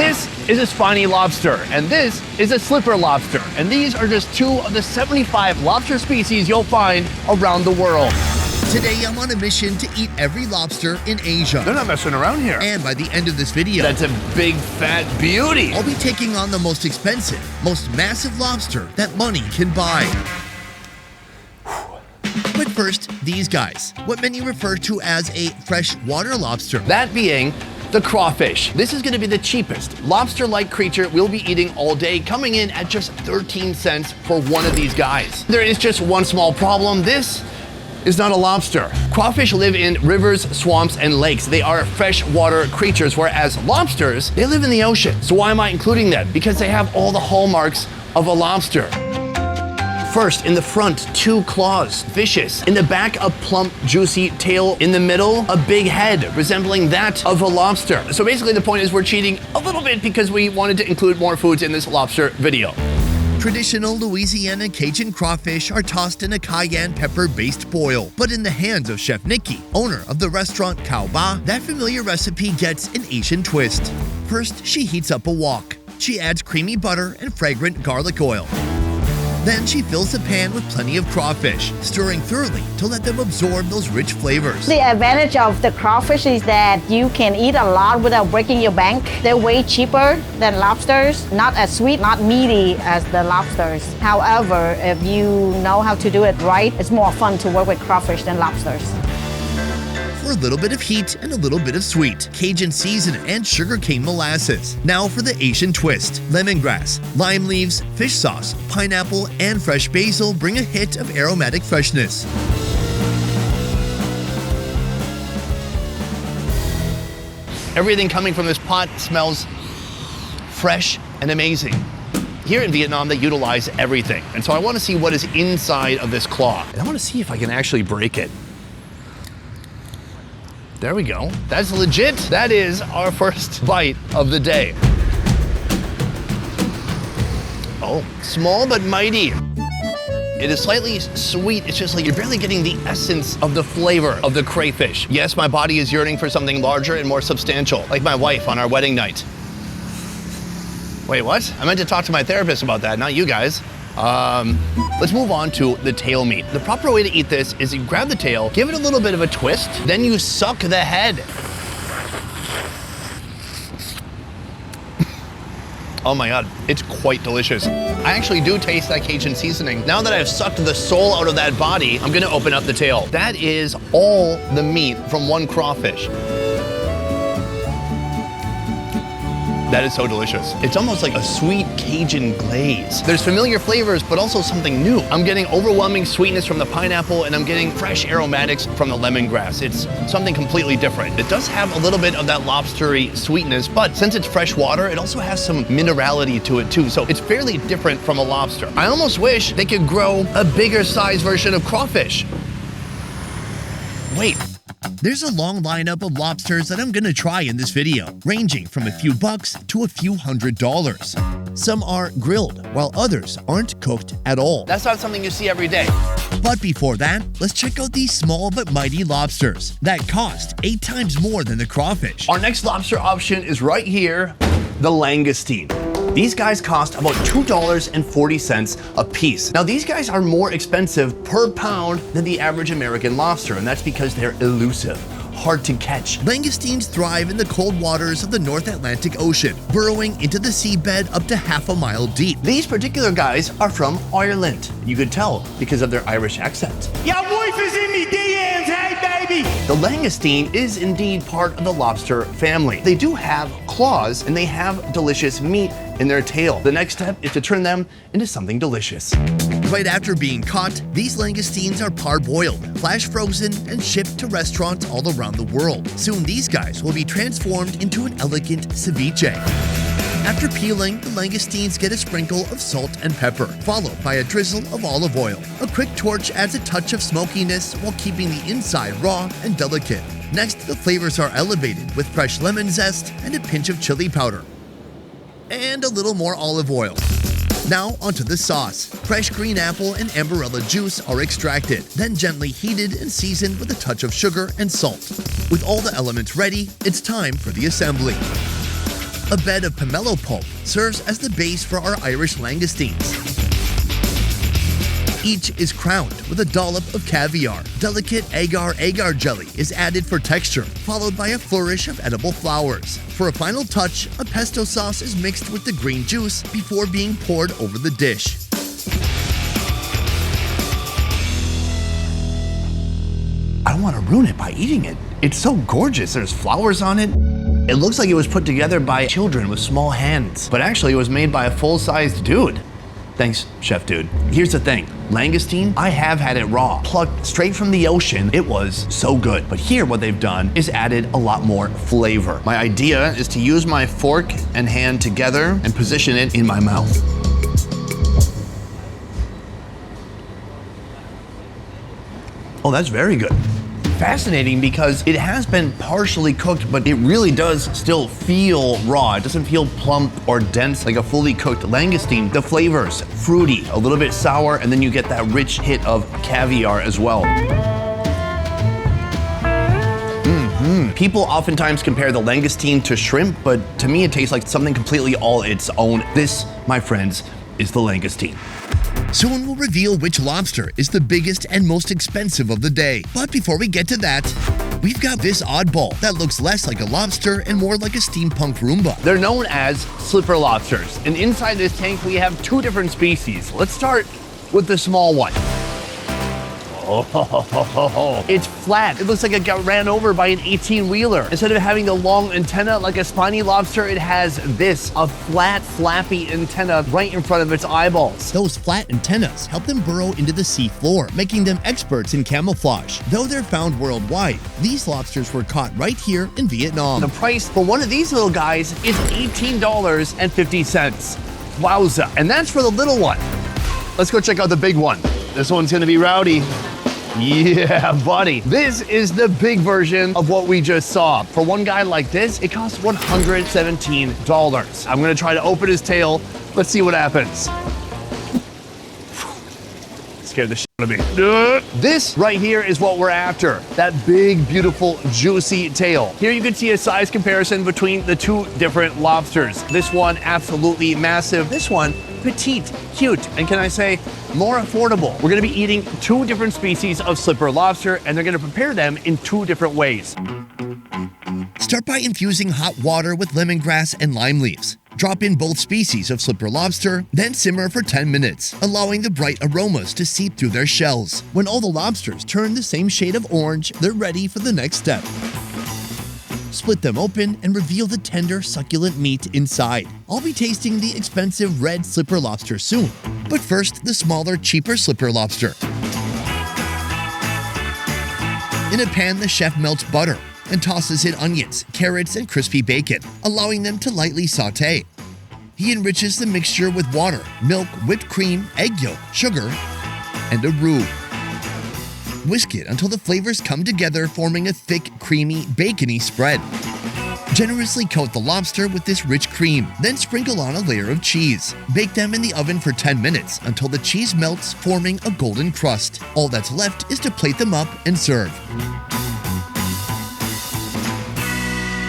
This is a spiny lobster, and this is a slipper lobster. And these are just 2 of the 75 lobster species you'll find around the world. Today, I'm on a mission to eat every lobster in Asia. They're not messing around here. And by the end of this video, that's a big fat beauty. I'll be taking on the most expensive, most massive lobster that money can buy. But first, these guys, what many refer to as a freshwater lobster. That being the crawfish. This is going to be the cheapest lobster-like creature we'll be eating all day, coming in at just 13 cents for one of these guys. There is just one small problem. This is not a lobster. Crawfish live in rivers, swamps, and lakes. They are freshwater creatures, whereas lobsters, they live in the ocean. So why am I including them? Because they have all the hallmarks of a lobster. First, in the front, 2 claws, vicious. In the back, a plump, juicy tail. In the middle, a big head, resembling that of a lobster. So basically the point is we're cheating a little bit because we wanted to include more foods in this lobster video. Traditional Louisiana Cajun crawfish are tossed in a cayenne pepper-based boil. But in the hands of Chef Nikki, owner of the restaurant Cậu Ba, that familiar recipe gets an Asian twist. First, she heats up a wok. She adds creamy butter and fragrant garlic oil. Then she fills the pan with plenty of crawfish, stirring thoroughly to let them absorb those rich flavors. The advantage of the crawfish is that you can eat a lot without breaking your bank. They're way cheaper than lobsters, not as sweet, not meaty as the lobsters. However, if you know how to do it right, it's more fun to work with crawfish than lobsters. For a little bit of heat and a little bit of sweet, Cajun seasoning and sugarcane molasses. Now for the Asian twist. Lemongrass, lime leaves, fish sauce, pineapple, and fresh basil bring a hit of aromatic freshness. Everything coming from this pot smells fresh and amazing. Here in Vietnam, they utilize everything. And so I want to see what is inside of this claw. And I want to see if I can actually break it. There we go. That's legit. That is our first bite of the day. Oh, small but mighty. It is slightly sweet. It's just like you're barely getting the essence of the flavor of the crayfish. Yes, my body is yearning for something larger and more substantial, like my wife on our wedding night. Wait, what? I meant to talk to my therapist about that, not you guys. Let's move on to the tail meat. The proper way to eat this is you grab the tail, give it a little bit of a twist, then you suck the head. Oh my God, it's quite delicious. I actually do taste that Cajun seasoning. Now that I've sucked the soul out of that body, I'm gonna open up the tail. That is all the meat from one crawfish. That is so delicious. It's almost like a sweet Cajun glaze. There's familiar flavors, but also something new. I'm getting overwhelming sweetness from the pineapple, and I'm getting fresh aromatics from the lemongrass. It's something completely different. It does have a little bit of that lobstery sweetness, but since it's fresh water, it also has some minerality to it too. So it's fairly different from a lobster. I almost wish they could grow a bigger size version of crawfish. Wait. There's a long lineup of lobsters that I'm gonna try in this video, ranging from a few bucks to a few $100s. Some are grilled, while others aren't cooked at all. That's not something you see every day. But before that, let's check out these small but mighty lobsters that cost 8 times more than the crawfish. Our next lobster option is right here, the langoustine. These guys cost about $2.40 a piece. Now these guys are more expensive per pound than the average American lobster, and that's because they're elusive, hard to catch. Langoustines thrive in the cold waters of the North Atlantic Ocean, burrowing into the seabed up to half a mile deep. These particular guys are from Ireland. You could tell because of their Irish accent. Your wife is in me DMs, hey baby! The langoustine is indeed part of the lobster family. They do have claws and they have delicious meat in their tail. The next step is to turn them into something delicious. Right after being caught, these langoustines are parboiled, flash frozen, and shipped to restaurants all around the world. Soon these guys will be transformed into an elegant ceviche. After peeling, the langoustines get a sprinkle of salt and pepper, followed by a drizzle of olive oil. A quick torch adds a touch of smokiness while keeping the inside raw and delicate. Next, the flavors are elevated with fresh lemon zest and a pinch of chili powder. And a little more olive oil. Now onto the sauce. Fresh green apple and ambarella juice are extracted, then gently heated and seasoned with a touch of sugar and salt. With all the elements ready, it's time for the assembly. A bed of pomelo pulp serves as the base for our Irish langoustines. Each is crowned with a dollop of caviar. Delicate agar-agar jelly is added for texture, followed by a flourish of edible flowers. For a final touch, a pesto sauce is mixed with the green juice before being poured over the dish. I don't want to ruin it by eating it. It's so gorgeous. There's flowers on it. It looks like it was put together by children with small hands, but actually it was made by a full-sized dude. Thanks, Chef Dude. Here's the thing, langoustine, I have had it raw, plucked straight from the ocean. It was so good. But here what they've done is added a lot more flavor. My idea is to use my fork and hand together and position it in my mouth. Oh, that's very good. Fascinating because it has been partially cooked, but it really does still feel raw. It doesn't feel plump or dense like a fully cooked langoustine. The flavors, fruity, a little bit sour, and then you get that rich hit of caviar as well. People oftentimes compare the langoustine to shrimp, but to me it tastes like something completely all its own. This, my friends, is the langoustine. Soon we'll reveal which lobster is the biggest and most expensive of the day. But before we get to that, we've got this oddball that looks less like a lobster and more like a steampunk Roomba. They're known as slipper lobsters, and inside this tank we have two different species. Let's start with the small one. Oh, it's flat. It looks like it got ran over by an 18-wheeler. Instead of having the long antenna like a spiny lobster, it has this, a flat, flappy antenna right in front of its eyeballs. Those flat antennas help them burrow into the sea floor, making them experts in camouflage. Though they're found worldwide, these lobsters were caught right here in Vietnam. The price for one of these little guys is $18.50. Wowza. And that's for the little one. Let's go check out the big one. This one's gonna be rowdy. Yeah, buddy. This is the big version of what we just saw. For one guy like this, it costs $117. I'm gonna try to open his tail. Let's see what happens. Scared the shit out of me. This right here is what we're after. That big, beautiful, juicy tail. Here you can see a size comparison between the two different lobsters. This one, absolutely massive. This one, petite, cute, and can I say, more affordable. We're gonna be eating two different species of slipper lobster, and they're gonna prepare them in two different ways. Start by infusing hot water with lemongrass and lime leaves. Drop in both species of slipper lobster, then simmer for 10 minutes, allowing the bright aromas to seep through their shells. When all the lobsters turn the same shade of orange, they're ready for the next step. Split them open and reveal the tender, succulent meat inside. I'll be tasting the expensive red slipper lobster soon. But first, the smaller, cheaper slipper lobster. In a pan, the chef melts butter and tosses in onions, carrots, and crispy bacon, allowing them to lightly saute. He enriches the mixture with water, milk, whipped cream, egg yolk, sugar, and a roux. Whisk it until the flavors come together, forming a thick, creamy, bacony spread. Generously coat the lobster with this rich cream, then sprinkle on a layer of cheese. Bake them in the oven for 10 minutes until the cheese melts, forming a golden crust. All that's left is to plate them up and serve.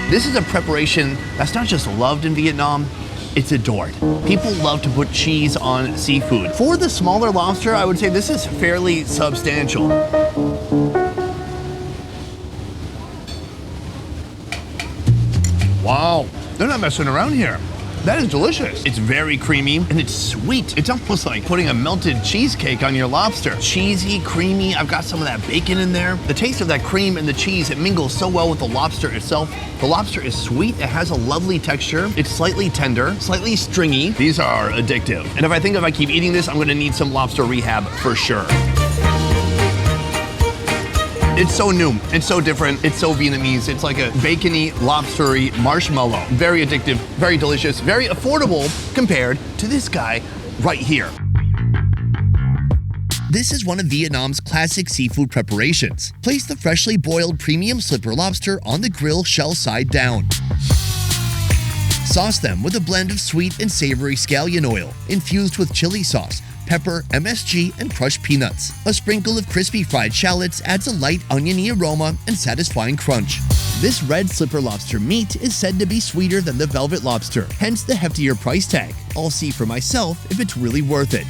This is a preparation that's not just loved in Vietnam, it's adored. People love to put cheese on seafood. For the smaller lobster, I would say this is fairly substantial. Wow, they're not messing around here. That is delicious. It's very creamy and it's sweet. It's almost like putting a melted cheesecake on your lobster. Cheesy, creamy, I've got some of that bacon in there. The taste of that cream and the cheese, it mingles so well with the lobster itself. The lobster is sweet, it has a lovely texture. It's slightly tender, slightly stringy. These are addictive. And if I keep eating this, I'm gonna need some lobster rehab for sure. It's so new, it's so different, it's so Vietnamese. It's like a bacony, lobstery marshmallow. Very addictive, very delicious, very affordable compared to this guy right here. This is one of Vietnam's classic seafood preparations. Place the freshly boiled premium slipper lobster on the grill shell side down. Sauce them with a blend of sweet and savory scallion oil, infused with chili sauce, pepper, MSG, and crushed peanuts. A sprinkle of crispy fried shallots adds a light oniony aroma and satisfying crunch. This red slipper lobster meat is said to be sweeter than the velvet lobster, hence the heftier price tag. I'll see for myself if it's really worth it.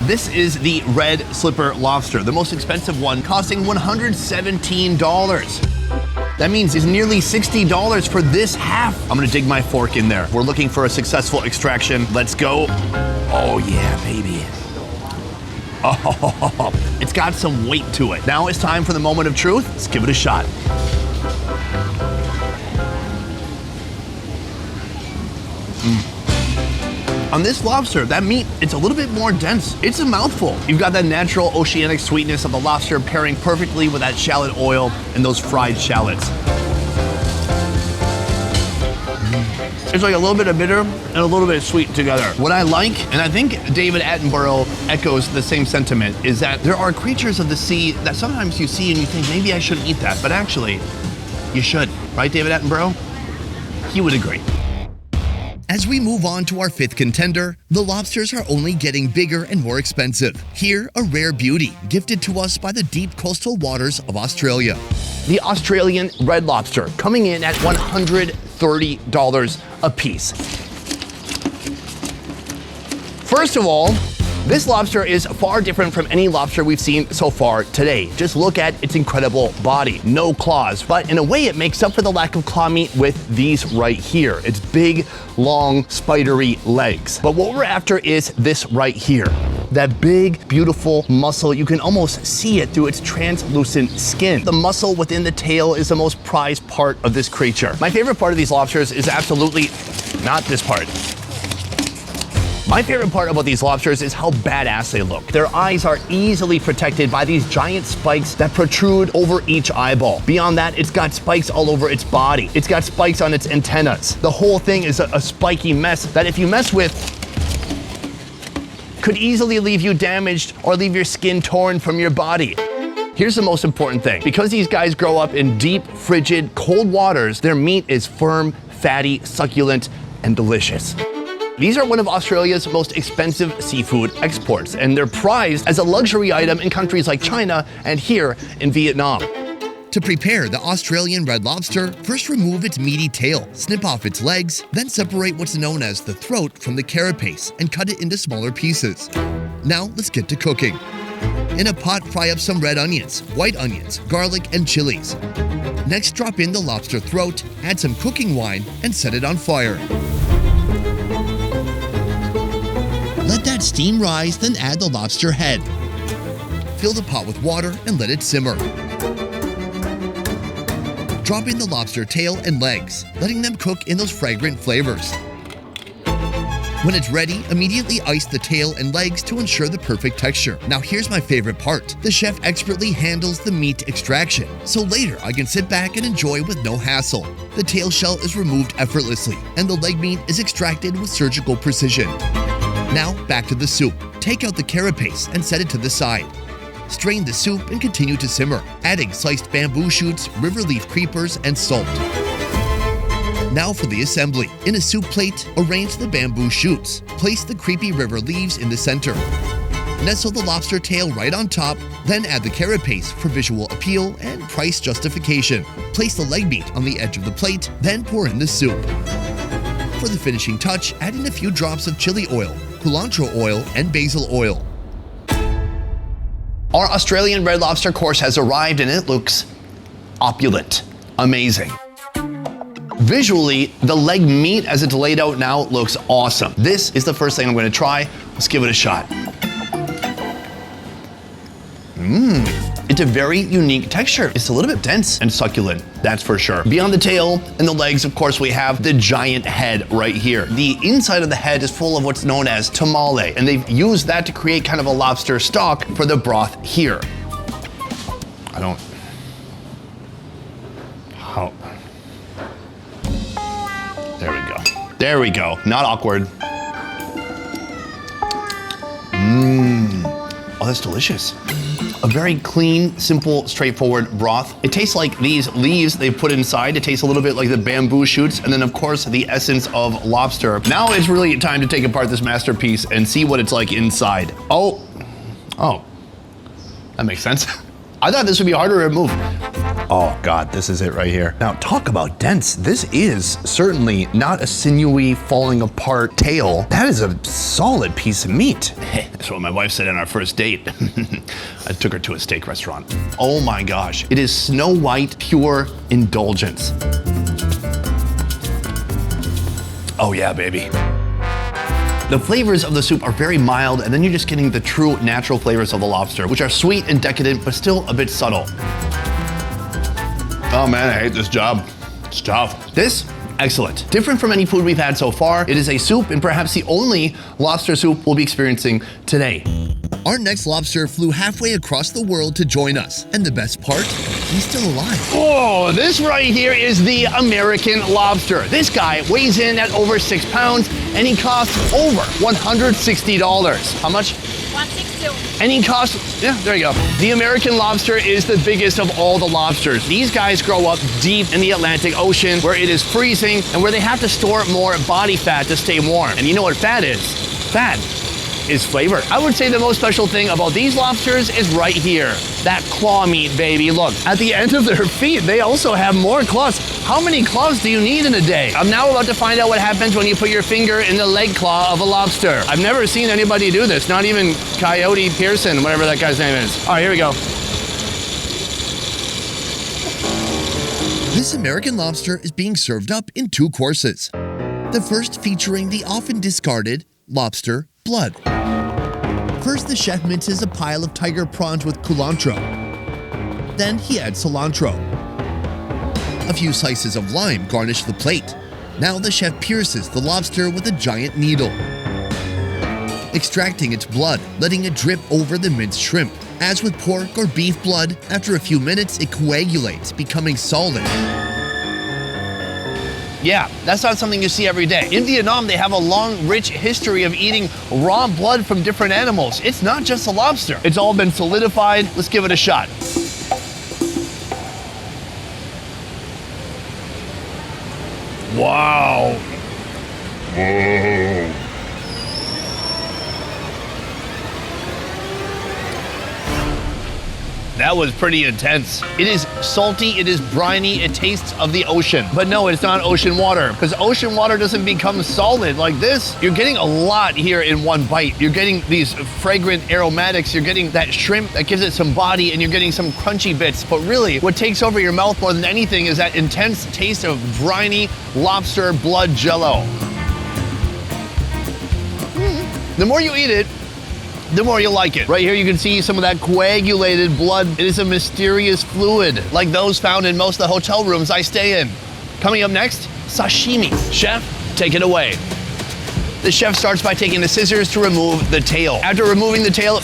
This is the red slipper lobster, the most expensive one, costing $117. That means it's nearly $60 for this half. I'm gonna dig my fork in there. We're looking for a successful extraction. Let's go. Oh yeah, baby. Oh, it's got some weight to it. Now it's time for the moment of truth. Let's give it a shot. On this lobster, that meat, it's a little bit more dense. It's a mouthful. You've got that natural oceanic sweetness of the lobster pairing perfectly with that shallot oil and those fried shallots. It's like a little bit of bitter and a little bit of sweet together. What I like, and I think David Attenborough echoes the same sentiment, is that there are creatures of the sea that sometimes you see and you think, maybe I shouldn't eat that, but actually, you should. Right, David Attenborough? He would agree. As we move on to our fifth contender, the lobsters are only getting bigger and more expensive. Here, a rare beauty gifted to us by the deep coastal waters of Australia. The Australian red lobster coming in at $130 a piece. First of all, this lobster is far different from any lobster we've seen so far today. Just look at its incredible body, no claws, but in a way it makes up for the lack of claw meat with these right here. It's big, long, spidery legs. But what we're after is this right here. That big, beautiful muscle, you can almost see it through its translucent skin. The muscle within the tail is the most prized part of this creature. My favorite part of these lobsters is absolutely not this part. My favorite part about these lobsters is how badass they look. Their eyes are easily protected by these giant spikes that protrude over each eyeball. Beyond that, it's got spikes all over its body. It's got spikes on its antennas. The whole thing is a spiky mess that if you mess with, could easily leave you damaged or leave your skin torn from your body. Here's the most important thing. Because these guys grow up in deep, frigid, cold waters, their meat is firm, fatty, succulent, and delicious. These are one of Australia's most expensive seafood exports, and they're prized as a luxury item in countries like China and here in Vietnam. To prepare the Australian red lobster, first remove its meaty tail, snip off its legs, then separate what's known as the throat from the carapace and cut it into smaller pieces. Now let's get to cooking. In a pot, fry up some red onions, white onions, garlic, and chilies. Next, drop in the lobster throat, add some cooking wine, and set it on fire. Let that steam rise, then add the lobster head. Fill the pot with water and let it simmer. Drop in the lobster tail and legs, letting them cook in those fragrant flavors. When it's ready, immediately ice the tail and legs to ensure the perfect texture. Now here's my favorite part. The chef expertly handles the meat extraction, so later I can sit back and enjoy with no hassle. The tail shell is removed effortlessly, and the leg meat is extracted with surgical precision. Now back to the soup. Take out the carapace and set it to the side. Strain the soup and continue to simmer, adding sliced bamboo shoots, river leaf creepers, and salt. Now for the assembly. In a soup plate, arrange the bamboo shoots. Place the creepy river leaves in the center. Nestle the lobster tail right on top, then add the carapace for visual appeal and price justification. Place the leg meat on the edge of the plate, then pour in the soup. For the finishing touch, add in a few drops of chili oil, cilantro oil, and basil oil. Our Australian red lobster course has arrived and it looks opulent, amazing. Visually, the leg meat as it's laid out now looks awesome. This is the first thing I'm going to try. Let's give it a shot. It's a very unique texture. It's a little bit dense and succulent, that's for sure. Beyond the tail and the legs, of course, we have the giant head right here. The inside of the head is full of what's known as tamale, and they've used that to create kind of a lobster stock for the broth here. There we go, not awkward. Oh, that's delicious. A very clean, simple, straightforward broth. It tastes like these leaves they put inside. It tastes a little bit like the bamboo shoots, and then of course the essence of lobster. Now it's really time to take apart this masterpiece and see what it's like inside. Oh, that makes sense. I thought this would be harder to remove. Oh God, this is it right here. Now talk about dense. This is certainly not a sinewy, falling apart tail. That is a solid piece of meat. That's what my wife said on our first date. I took her to a steak restaurant. Oh my gosh, it is snow white, pure indulgence. Oh yeah, baby. The flavors of the soup are very mild, and then you're just getting the true natural flavors of the lobster, which are sweet and decadent, but still a bit subtle. Oh man, I hate this job. It's tough. This, excellent. Different from any food we've had so far. It is a soup, and perhaps the only lobster soup we'll be experiencing today. Our next lobster flew halfway across the world to join us. And the best part, he's still alive. Oh, this right here is the American lobster. This guy weighs in at over 6 pounds, and he costs over $160. How much? 162. And he costs, yeah, there you go. The American lobster is the biggest of all the lobsters. These guys grow up deep in the Atlantic Ocean where it is freezing and where they have to store more body fat to stay warm. And you know what fat is? Fat is flavor. I would say the most special thing about these lobsters is right here. That claw meat, baby. Look, at the end of their feet, they also have more claws. How many claws do you need in a day? I'm now about to find out what happens when you put your finger in the leg claw of a lobster. I've never seen anybody do this, not even Coyote Pearson, whatever that guy's name is. All right, here we go. This American lobster is being served up in 2 courses. The first featuring the often discarded lobster blood. First, the chef minces a pile of tiger prawns with culantro. Then he adds cilantro. A few slices of lime garnish the plate. Now the chef pierces the lobster with a giant needle, extracting its blood, letting it drip over the minced shrimp. As with pork or beef blood, after a few minutes it coagulates, becoming solid. Yeah, that's not something you see every day. In Vietnam, they have a long, rich history of eating raw blood from different animals. It's not just a lobster. It's all been solidified. Let's give it a shot. Wow. Whoa. That was pretty intense. It is salty, it is briny, it tastes of the ocean. But no, it's not ocean water, because ocean water doesn't become solid like this. You're getting a lot here in one bite. You're getting these fragrant aromatics, you're getting that shrimp that gives it some body, and you're getting some crunchy bits. But really, what takes over your mouth more than anything is that intense taste of briny lobster blood jello. The more you eat it, the more you like it. Right here you can see some of that coagulated blood. It is a mysterious fluid, like those found in most of the hotel rooms I stay in. Coming up next, sashimi. Chef, take it away. The chef starts by taking the scissors to remove the tail. After removing the tail,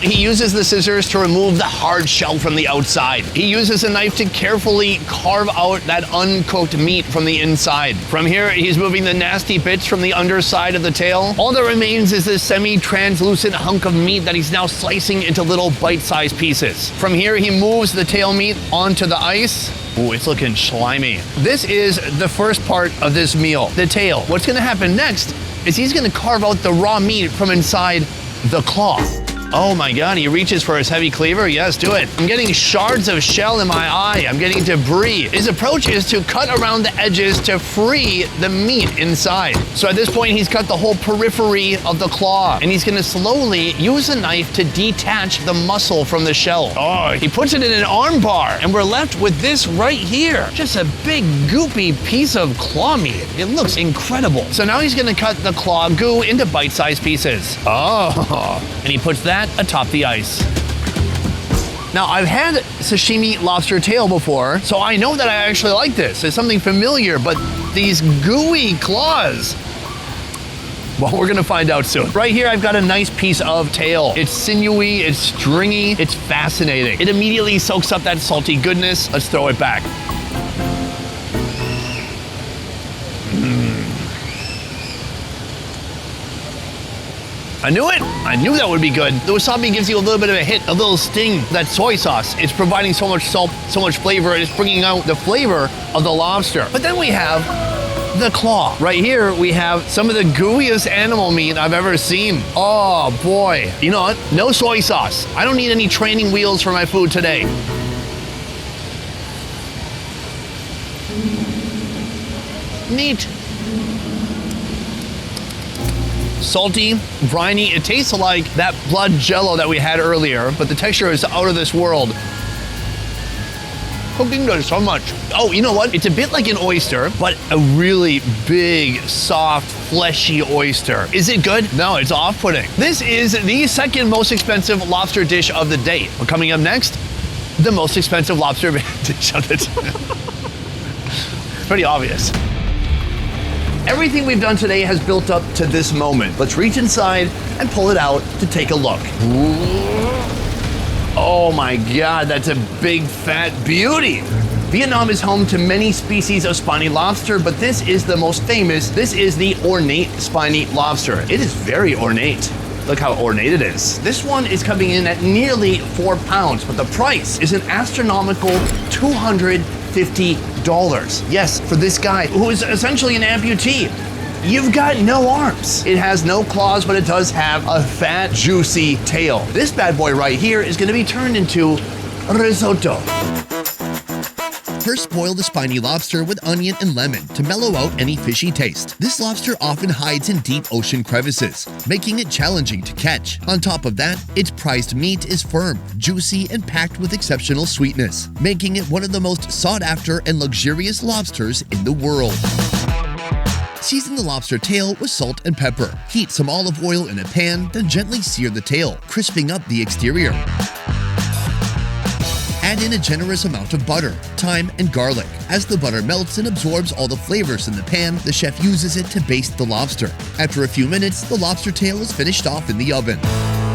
he uses the scissors to remove the hard shell from the outside. He uses a knife to carefully carve out that uncooked meat from the inside. From here, he's moving the nasty bits from the underside of the tail. All that remains is this semi-translucent hunk of meat that he's now slicing into little bite-sized pieces. From here, he moves the tail meat onto the ice. Ooh, it's looking slimy. This is the first part of this meal, the tail. What's gonna happen next is he's gonna carve out the raw meat from inside the claw. Oh my God, he reaches for his heavy cleaver. Yes, do it. I'm getting shards of shell in my eye. I'm getting debris. His approach is to cut around the edges to free the meat inside. So at this point, he's cut the whole periphery of the claw, and he's gonna slowly use a knife to detach the muscle from the shell. Oh, he puts it in an arm bar, and we're left with this right here. Just a big goopy piece of claw meat. It looks incredible. So now he's gonna cut the claw goo into bite-sized pieces. Oh, and he puts that atop the ice. Now, I've had sashimi lobster tail before, so I know that I actually like this. It's something familiar, but these gooey claws, well, we're gonna find out soon. Right here, I've got a nice piece of tail. It's sinewy, it's stringy, it's fascinating. It immediately soaks up that salty goodness. Let's throw it back. I knew it. I knew that would be good. The wasabi gives you a little bit of a hit, a little sting. That soy sauce, it's providing so much salt, so much flavor, and it's bringing out the flavor of the lobster. But then we have the claw. Right here, we have some of the gooeyest animal meat I've ever seen. Oh boy. You know what? No soy sauce. I don't need any training wheels for my food today. Neat. Salty, briny. It tastes like that blood jello that we had earlier, but the texture is out of this world. Cooking does so much. Oh, you know what? It's a bit like an oyster, but a really big, soft, fleshy oyster. Is it good? No, it's off-putting. This is the second most expensive lobster dish of the day. But coming up next, the most expensive lobster dish of the day. Pretty obvious. Everything we've done today has built up to this moment. Let's reach inside and pull it out to take a look. Oh my God, that's a big fat beauty. Vietnam is home to many species of spiny lobster, but this is the most famous. This is the ornate spiny lobster. It is very ornate. Look how ornate it is. This one is coming in at nearly 4 pounds, but the price is an astronomical $250. Yes, for this guy who is essentially an amputee. You've got no arms. It has no claws, but it does have a fat, juicy tail. This bad boy right here is gonna be turned into risotto. First, boil the spiny lobster with onion and lemon to mellow out any fishy taste. This lobster often hides in deep ocean crevices, making it challenging to catch. On top of that, its prized meat is firm, juicy, and packed with exceptional sweetness, making it one of the most sought-after and luxurious lobsters in the world. Season the lobster tail with salt and pepper. Heat some olive oil in a pan, then gently sear the tail, crisping up the exterior. Add in a generous amount of butter, thyme, and garlic. As the butter melts and absorbs all the flavors in the pan, the chef uses it to baste the lobster. After a few minutes, the lobster tail is finished off in the oven.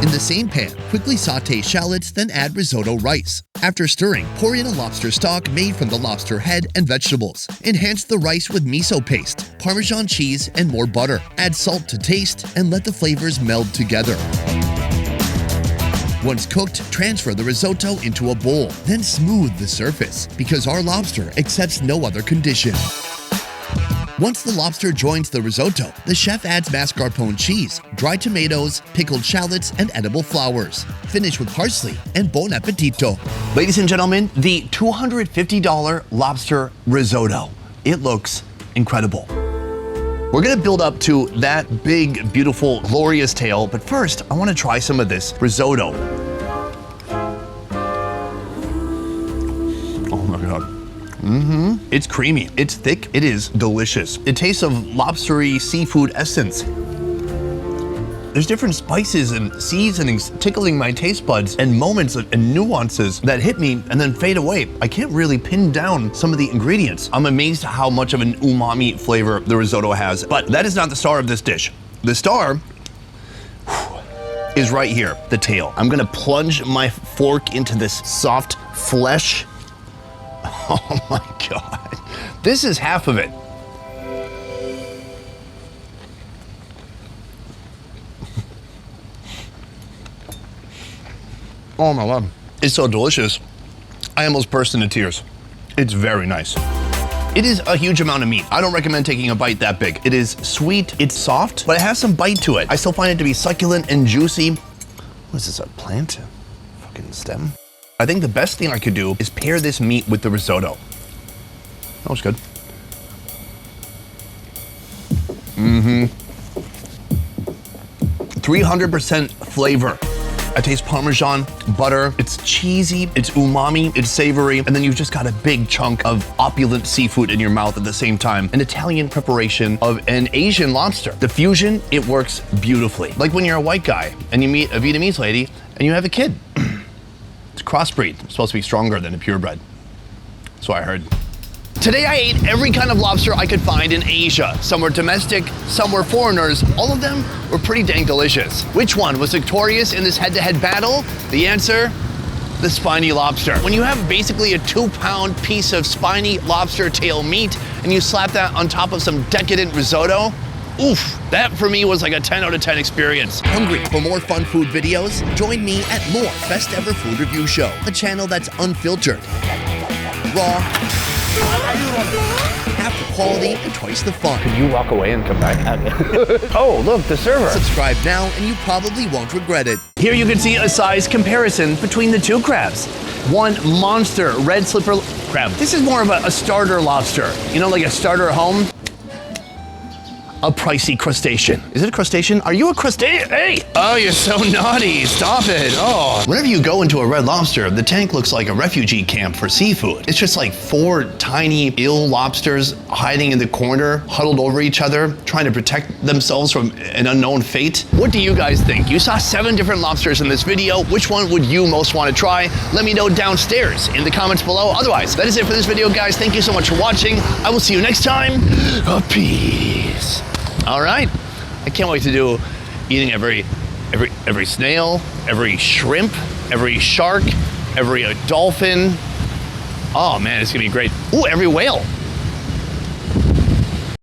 In the same pan, quickly sauté shallots, then add risotto rice. After stirring, pour in a lobster stock made from the lobster head and vegetables. Enhance the rice with miso paste, Parmesan cheese, and more butter. Add salt to taste and let the flavors meld together. Once cooked, transfer the risotto into a bowl, then smooth the surface, because our lobster accepts no other condition. Once the lobster joins the risotto, the chef adds mascarpone cheese, dried tomatoes, pickled shallots, and edible flowers. Finish with parsley and bon appetito. Ladies and gentlemen, the $250 lobster risotto. It looks incredible. We're gonna build up to that big, beautiful, glorious tail, but first, I wanna try some of this risotto. Oh my God. It's creamy, it's thick, it is delicious. It tastes of lobstery seafood essence. There's different spices and seasonings tickling my taste buds and moments and nuances that hit me and then fade away. I can't really pin down some of the ingredients. I'm amazed how much of an umami flavor the risotto has, but that is not the star of this dish. The star is right here, the tail. I'm gonna plunge my fork into this soft flesh. Oh my God. This is half of it. Oh my God, it's so delicious. I almost burst into tears. It's very nice. It is a huge amount of meat. I don't recommend taking a bite that big. It is sweet, it's soft, but it has some bite to it. I still find it to be succulent and juicy. What is this, a plant? Fucking stem? I think the best thing I could do is pair this meat with the risotto. That was good. 300% flavor. I taste Parmesan, butter, it's cheesy, it's umami, it's savory, and then you've just got a big chunk of opulent seafood in your mouth at the same time. An Italian preparation of an Asian lobster. The fusion, it works beautifully. Like when you're a white guy and you meet a Vietnamese lady and you have a kid. It's a crossbreed, it's supposed to be stronger than a purebred. That's what I heard. Today I ate every kind of lobster I could find in Asia. Some were domestic, some were foreigners. All of them were pretty dang delicious. Which one was victorious in this head-to-head battle? The answer, the spiny lobster. When you have basically a 2-pound piece of spiny lobster tail meat and you slap that on top of some decadent risotto, oof, that for me was like a 10 out of 10 experience. Hungry for more fun food videos? Join me at more Best Ever Food Review Show, a channel that's unfiltered, raw, half the quality and twice the fun. Could you walk away and come back? Okay. Oh, look, the server. Subscribe now and you probably won't regret it. Here you can see a size comparison between the two crabs. One monster red slipper crab. This is more of a starter lobster. You know, like a starter home. a pricey crustacean. Is it a crustacean? Are you a crustacean? Hey! Oh, you're so naughty. Stop it. Oh. Whenever you go into a Red Lobster, the tank looks like a refugee camp for seafood. It's just like 4 tiny, ill lobsters hiding in the corner, huddled over each other, trying to protect themselves from an unknown fate. What do you guys think? You saw 7 different lobsters in this video. Which one would you most want to try? Let me know downstairs in the comments below. Otherwise, that is it for this video, guys. Thank you so much for watching. I will see you next time. Peace. All right. I can't wait to do eating every snail, every shrimp, every shark, every dolphin. Oh man, it's gonna be great. Ooh, every whale.